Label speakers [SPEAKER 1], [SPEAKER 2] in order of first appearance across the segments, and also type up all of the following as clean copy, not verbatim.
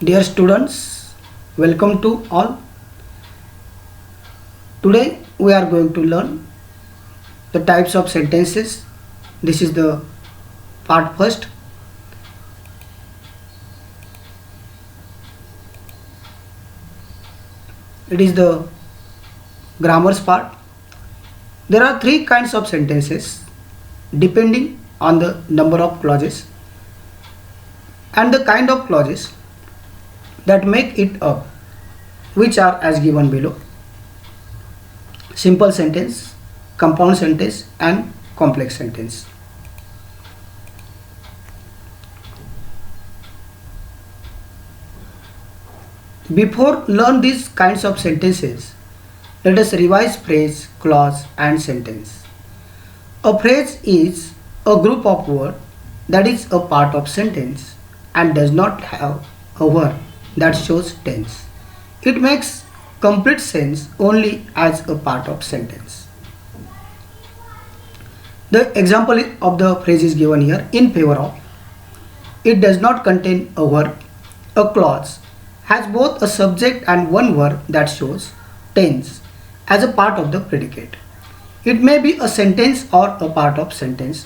[SPEAKER 1] Dear students, welcome to all. Today we are going to learn the types of sentences. This is the part first. It is the grammar's part. There are three kinds of sentences depending on the number of clauses and the kind of clauses that make it up, which are as given below: simple sentence, compound sentence and complex sentence. Before learn these kinds of sentences, let us revise phrase, clause and sentence. A phrase is a group of words that is a part of sentence and does not have a verb that shows tense. It makes complete sense only as a part of sentence. The example of the phrase is given here: in favor of. It does not contain a verb. A clause has both a subject and one verb that shows tense as a part of the predicate. It may be a sentence or a part of sentence.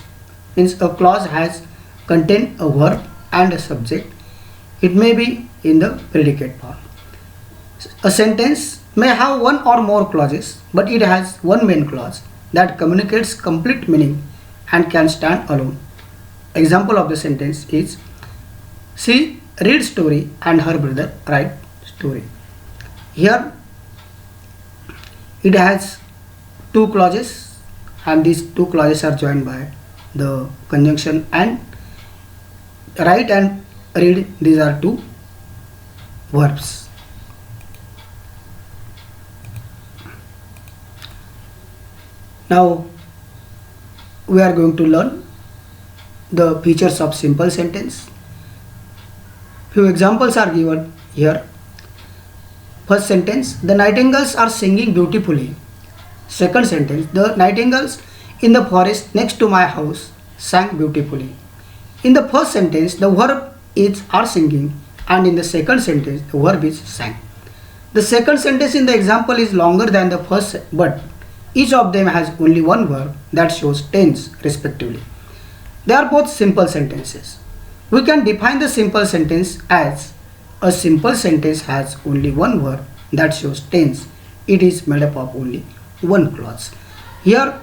[SPEAKER 1] Means a clause has contain a verb and a subject. It may be in the predicate form. A sentence may have one or more clauses, but it has one main clause that communicates complete meaning and can stand alone. Example of the sentence is: she reads story and her brother write story. Here it has two clauses, and these two clauses are joined by the conjunction and. Write and read, these are two verbs. Now we are going to learn the features of simple sentence. Few examples are given here. First sentence: the nightingales are singing beautifully. Second sentence: the nightingales in the forest next to my house sang beautifully. In the first sentence, the verb is are singing, and in the second sentence, the verb is sang. The second sentence in the example is longer than the first, but each of them has only one verb that shows tense respectively. They are both simple sentences. We can define the simple sentence as: a simple sentence has only one verb that shows tense. It is made up of only one clause. Here,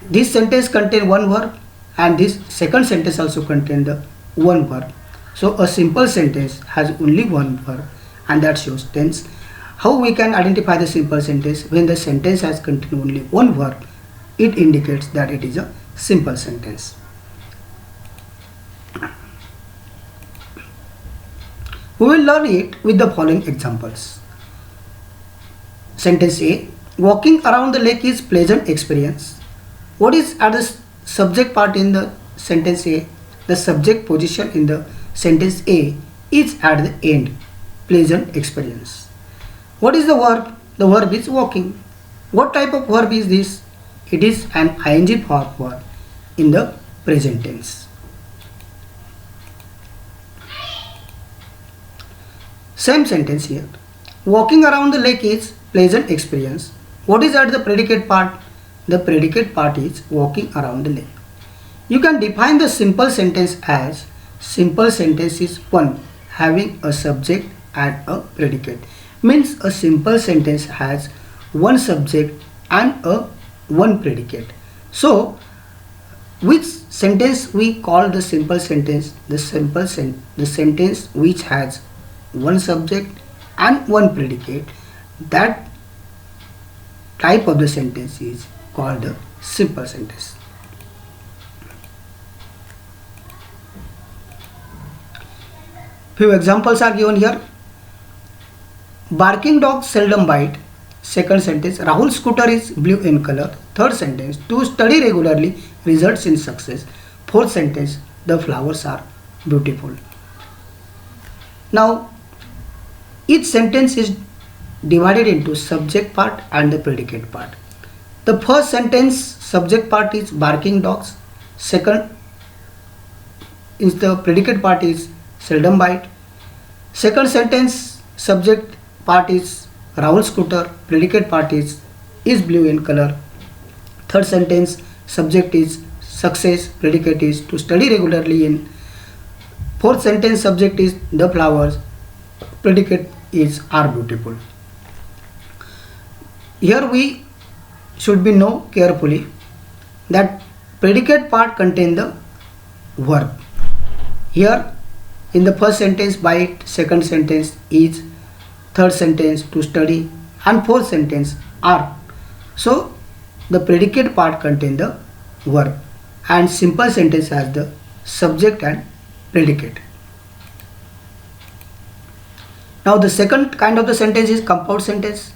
[SPEAKER 1] this sentence contains one verb, and this second sentence also contains the one verb. So a simple sentence has only one verb and that shows tense. How we can identify the simple sentence? When the sentence has contained only one verb, it indicates that it is a simple sentence. We will learn it with the following examples. Sentence A: walking around the lake is pleasant experience. What is at the subject part in the sentence A? The subject position in the sentence A is at the end, pleasant experience. What is the verb? The verb is walking. What type of verb is this? It is an ing form verb in the present tense. Same sentence here. Walking around the lake is pleasant experience. What is at the predicate part? The predicate part is walking around the lake. You can define the simple sentence as: simple sentence is one having a subject and a predicate. Means a simple sentence has one subject and a one predicate. So which sentence we call the simple sentence? The sentence which has one subject and one predicate. That type of the sentence is called the simple sentence. Few examples are given here. Barking dogs seldom bite. Second sentence: Rahul's scooter is blue in color. Third sentence: to study regularly results in success. Fourth sentence: the flowers are beautiful. Now each sentence is divided into subject part and the predicate part. The first sentence subject part is barking dogs. Second is the predicate part is seldom bite. Second sentence, subject part is Rahul scooter, predicate part is blue in color. Third sentence, subject is success, predicate is to study regularly in. Fourth sentence, subject is the flowers, predicate is are beautiful. Here we should be know carefully that predicate part contain the verb. Here in the first sentence bite, second sentence is, third sentence to study, and fourth sentence are. So the predicate part contain the verb and simple sentence has the subject and predicate. Now the second kind of the sentence is compound sentence.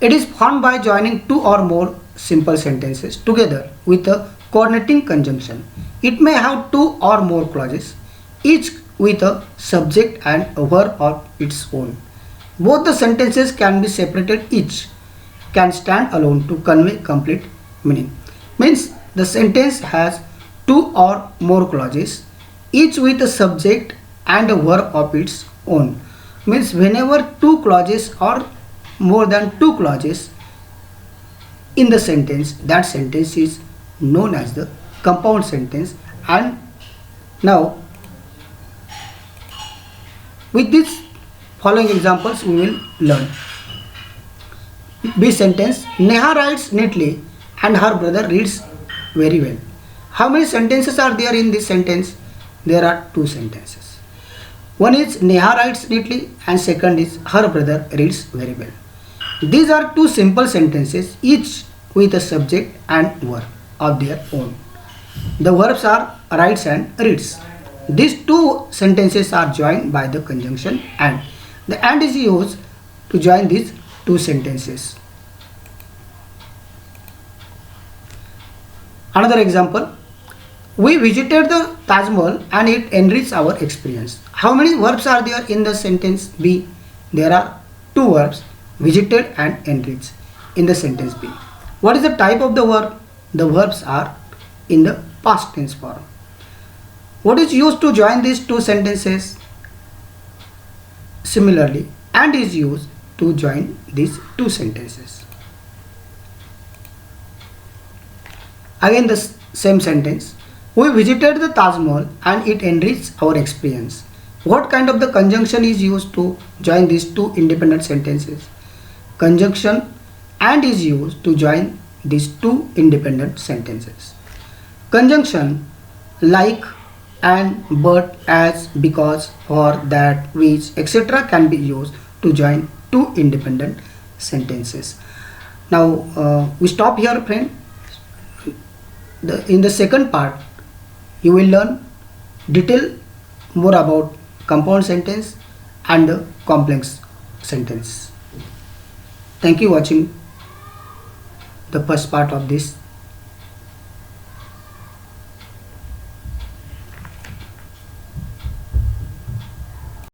[SPEAKER 1] It is formed by joining two or more simple sentences together with a coordinating conjunction. It may have two or more clauses, each with a subject and a verb of its own. Both the sentences can be separated, each can stand alone to convey complete meaning. Means the sentence has two or more clauses, each with a subject and a verb of its own. Means whenever two clauses or more than two clauses in the sentence, that sentence is known as the compound sentence. And now with these following examples we will learn. B sentence, Neha writes neatly and her brother reads very well. How many sentences are there in this sentence? There are two sentences. One is Neha writes neatly and second is her brother reads very well. These are two simple sentences, each with a subject and verb of their own. The verbs are writes and reads. These two sentences are joined by the conjunction and. The and is used to join these two sentences. Another example, we visited the Taj Mahal and it enriched our experience. How many verbs are there in the sentence B? There are two verbs, visited and enriched in the sentence B. What is the type of the verb? The verbs are in the past tense form. What is used to join these two sentences? Similarly, and is used to join these two sentences. Again the same sentence, we visited the Taj Mahal and it enriched our experience. What kind of the conjunction is used to join these two independent sentences? Conjunction and is used to join these two independent sentences. Conjunction like, and, but, as, because, for, that, which, etc. can be used to join two independent sentences. Now we stop here, friend. In the second part you will learn detail more about compound sentence and the complex sentence. Thank you for watching the first part of this